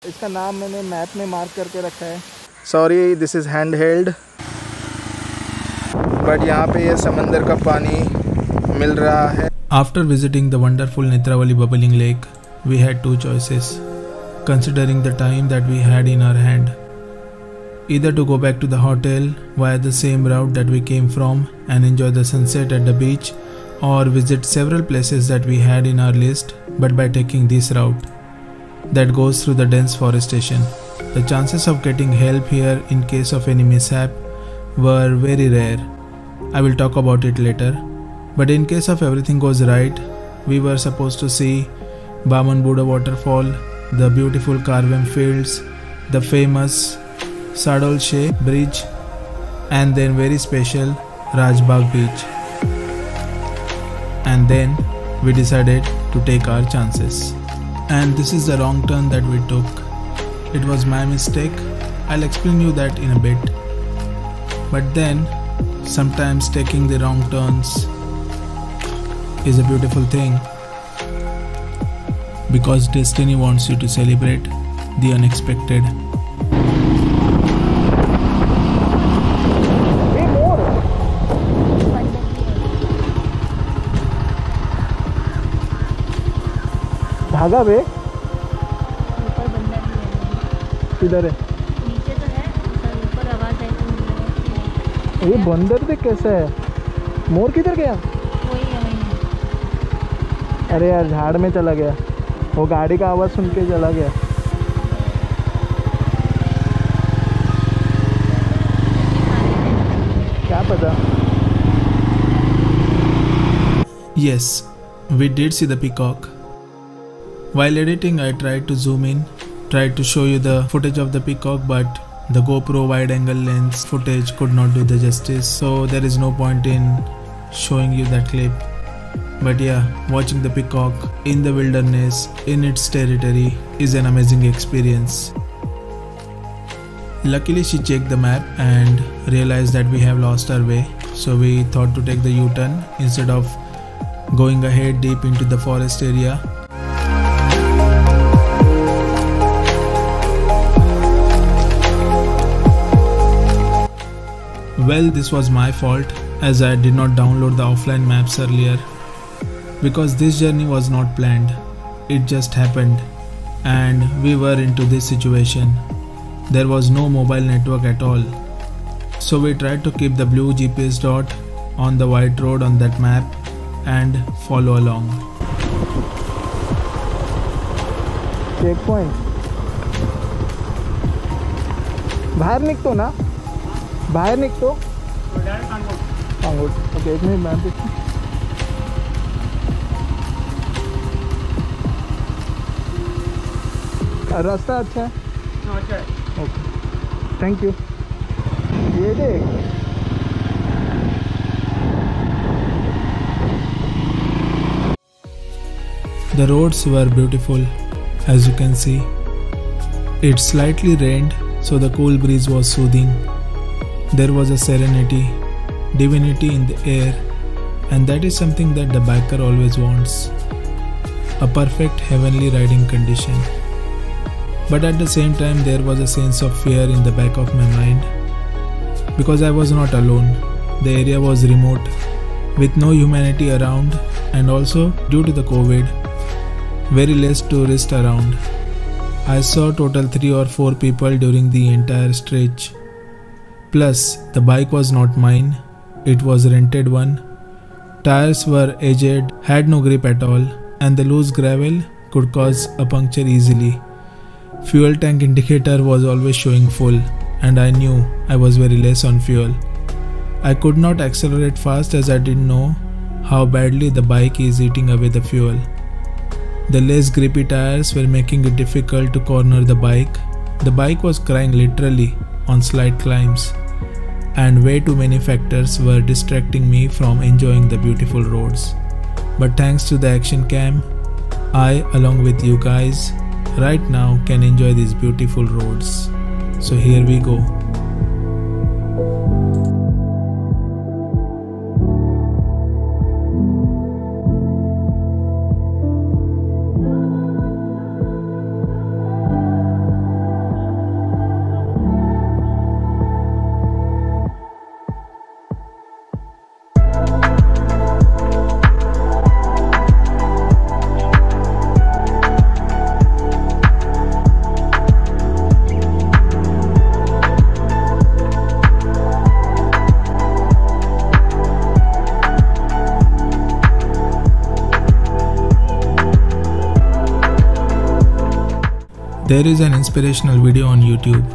इसका नाम मैंने मैप में मार्क करके रखा है। Sorry this is hand held, but यहाँ पे ये समंदर का पानी मिल रहा है। After visiting the wonderful Netravali bubbling lake, we had two choices, considering the time that we had in our hand. Either to go back to the hotel via the same route that we came from and enjoy the sunset at the beach, or visit several places that we had in our list but by taking this route that goes through the dense forestation. The chances of getting help here in case of any mishap were very rare. I will talk about it later. But in case of everything goes right, we were supposed to see Baman Buddha waterfall, the beautiful Karvem fields, the famous Sadol Sheikh bridge, and then very special Rajbagh beach. And then we decided to take our chances. And this is the wrong turn that we took. It was my mistake. I'll explain you that in a bit. But then, sometimes taking the wrong turns is a beautiful thing, because destiny wants you to celebrate the unexpected. धागा बे ऊपर बंदर भी है। किधर है? नीचे तो है, पर ऊपर आवाज आई तो ये बंदर भी कैसा है? मोर किधर गया? वही है, वही है। अरे यार झाड़ में चला गया, वो गाड़ी का आवाज़ सुन के चला गया। क्या पता। Yes, we did see the peacock. While editing, I tried to zoom in, tried to show you the footage of the peacock, but the GoPro wide angle lens footage could not do the justice, so there is no point in showing you that clip. But yeah, watching the peacock in the wilderness, in its territory, is an amazing experience. Luckily, she checked the map and realized that we have lost our way, so we thought to take the U-turn instead of going ahead deep into the forest area. Well, this was my fault, as I did not download the offline maps earlier, because this journey was not planned. It just happened, and we were into this situation. There was no mobile network at all, so we tried to keep the blue GPS dot on the white road on that map and follow along. Check point बाहर निकतो ना, बाहर निकतो Pangot. Okay, एक मिनट map देखो। रास्ता अच्छा है? अच्छा है। Okay, thank you. ये देख, The roads were beautiful, as you can see. It slightly rained, so the cool breeze was soothing. There was a serenity, divinity in the air, and that is something that the biker always wants. A perfect heavenly riding condition. But at the same time, there was a sense of fear in the back of my mind, because I was not alone. The area was remote, with no humanity around, and also, due to the COVID, very less tourists around. I saw total 3 or 4 people during the entire stretch. Plus, the bike was not mine, it was a rented one. Tires were aged, had no grip at all, and the loose gravel could cause a puncture easily. Fuel tank indicator was always showing full, and I knew I was very less on fuel. I could not accelerate fast as I didn't know how badly the bike is eating away the fuel. The less grippy tires were making it difficult to corner the bike. The bike was crying literally on slight climbs, and way too many factors were distracting me from enjoying the beautiful roads. But thanks to the action cam, I, along with you guys, right now can enjoy these beautiful roads. So here we go. There is an inspirational video on YouTube,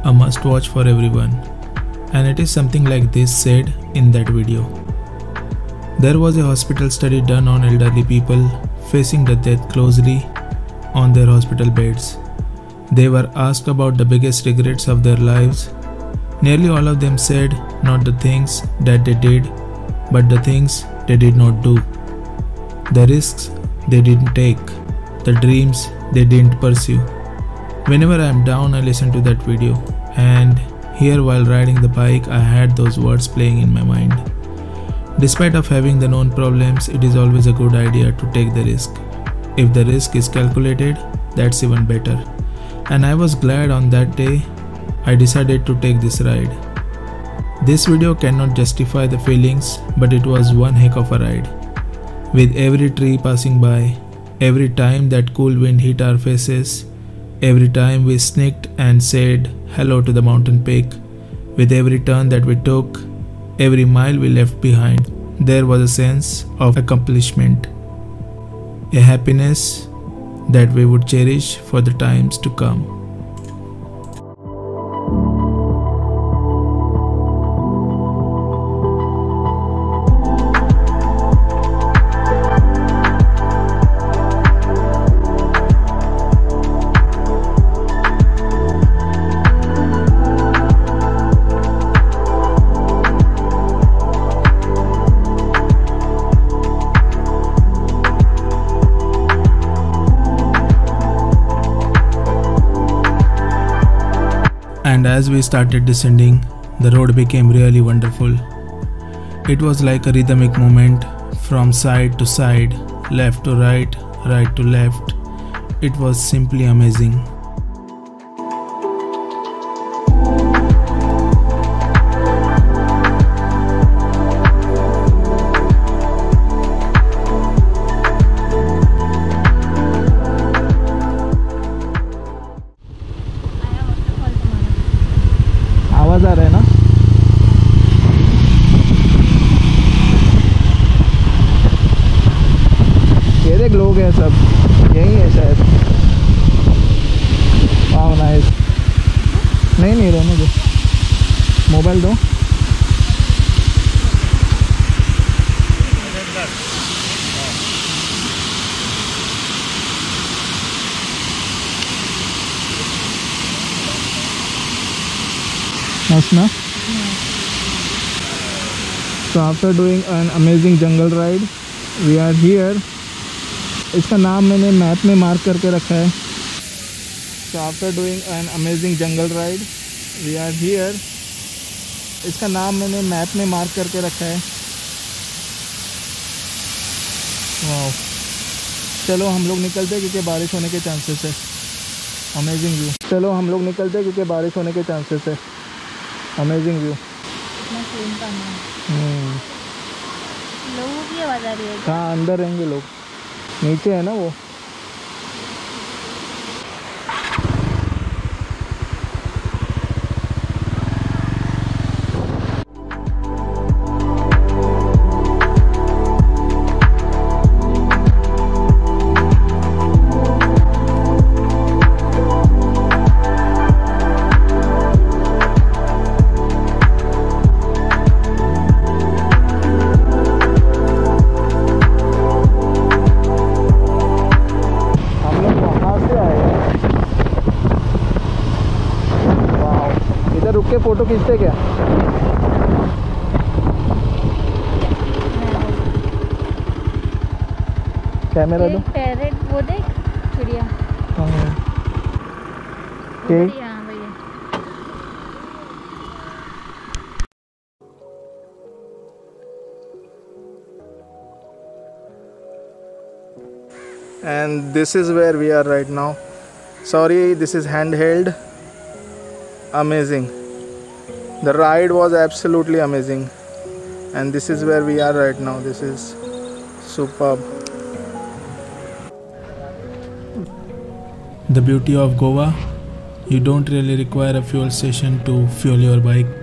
a must watch for everyone, and it is something like this said in that video. There was a hospital study done on elderly people facing the death closely on their hospital beds. They were asked about the biggest regrets of their lives. Nearly all of them said not the things that they did, but the things they did not do. The risks they didn't take, the dreams they didn't pursue. Whenever I am down, I listen to that video, and here while riding the bike, I had those words playing in my mind. Despite of having the known problems, it is always a good idea to take the risk. If the risk is calculated, that's even better. And I was glad on that day I decided to take this ride. This video cannot justify the feelings, but it was one heck of a ride. With every tree passing by, every time that cool wind hit our faces, every time we sneaked and said hello to the mountain peak, with every turn that we took, every mile we left behind, there was a sense of accomplishment, a happiness that we would cherish for the times to come. And as we started descending, the road became really wonderful. It was like a rhythmic movement from side to side, left to right, right to left. It was simply amazing. आवाज आ रहा है ना? ये देख लोग हैं सब, यही है शायद। वाह नाइस। नहीं रहने दो, मोबाइल दो। Nice, no? So after doing an amazing jungle ride, we are here. इसका नाम मैंने मैप में मार्क करके रखा है. So after doing an amazing jungle ride, we are here. इसका नाम मैंने मैप में मार्क करके रखा है. वाओ. चलो हम लोग निकलते हैं क्योंकि बारिश होने के चांसेस है. Amazing view. चलो हम लोग निकलते हैं क्योंकि बारिश होने के चांसेस है. Amazing view. लोगों की आवाज़ आ रही है. हाँ अंदर रहेंगे लोग, नीचे है ना वो. रुक के फोटो खींचते क्या? कैमरा दो. पैरेट वो देख चिड़िया. ठीक. And this is where we are right now. Sorry, this is handheld. Amazing. The ride was absolutely amazing, and this is where we are right now. This is superb. The beauty of Goa, you don't really require a fuel station to fuel your bike.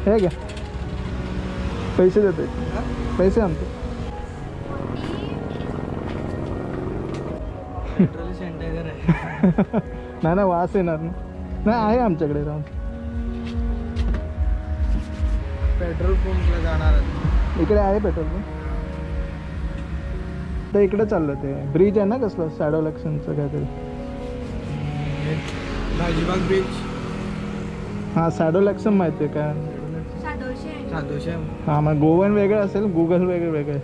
है क्या? पैसे देते? पैसे हमको. Petrol sanitiser आहे. नाही ना, वास येणार ना. नाही, आहे आमच्याकडे राहून. पेट्रोल पंपला जाणार आहे. इकडे आहे पेट्रोल पंप. तर इकडे चाललं ते ब्रिज आहे ना कसलं, शॅडो लॅक्शनचं काहीतरी. राजबाग बीच. हां, शॅडो लॅक्शन माहिती आहे का? सातोशे. हां, मग गोवन वेगळं असेल, गुगल वेगळं.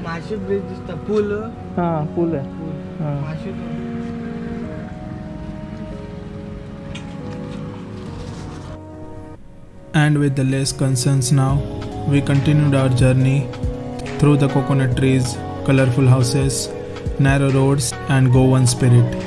माशी ब्रिज दिसतं. पूल. हां, पूल आहे. हां. माशी. And with the less concerns now, we continued our journey through the coconut trees, colorful houses, narrow roads, and Goan spirit.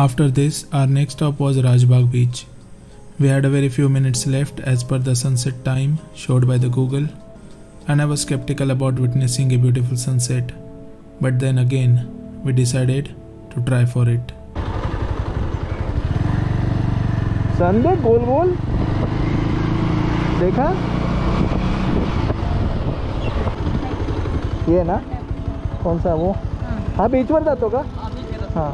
After this, our next stop was Rajbagh Beach. We had a very few minutes left as per the sunset time showed by the Google, and I was skeptical about witnessing a beautiful sunset. But then again, we decided to try for it. संदे गोल गोल देखा ये ना, कौन सा वो? हाँ, बीच वर जातो का? हाँ.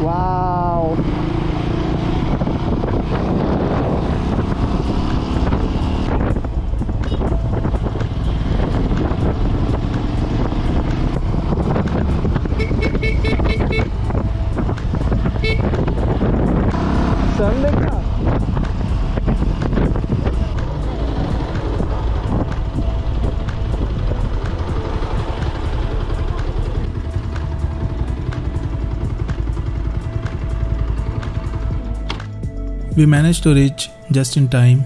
वाव. सन देखा. We managed to reach just in time,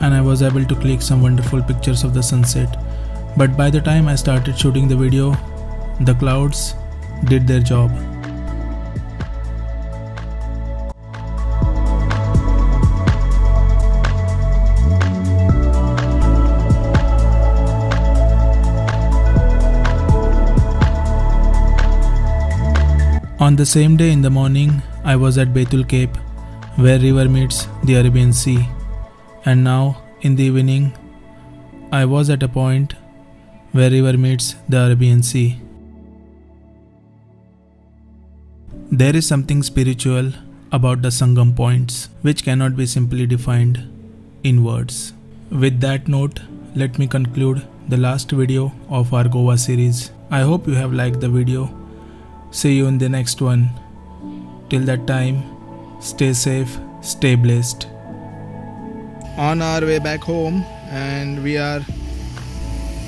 and I was able to click some wonderful pictures of the sunset. But by the time I started shooting the video, the clouds did their job. On the same day in the morning, I was at Baitul Cape, where river meets the Arabian Sea, and now in the evening I was at a point where river meets the Arabian Sea. There is something spiritual about the Sangam points which cannot be simply defined in words. With that note, let me conclude the last video of our Goa series. I hope you have liked the video. See you in the next one. Till that time, stay safe, stay blessed. On our way back home, and we are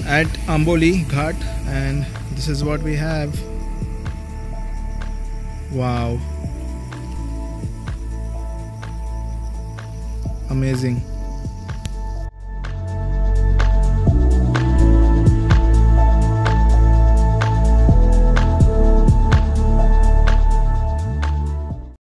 at Amboli Ghat, and this is what we have. Wow, amazing.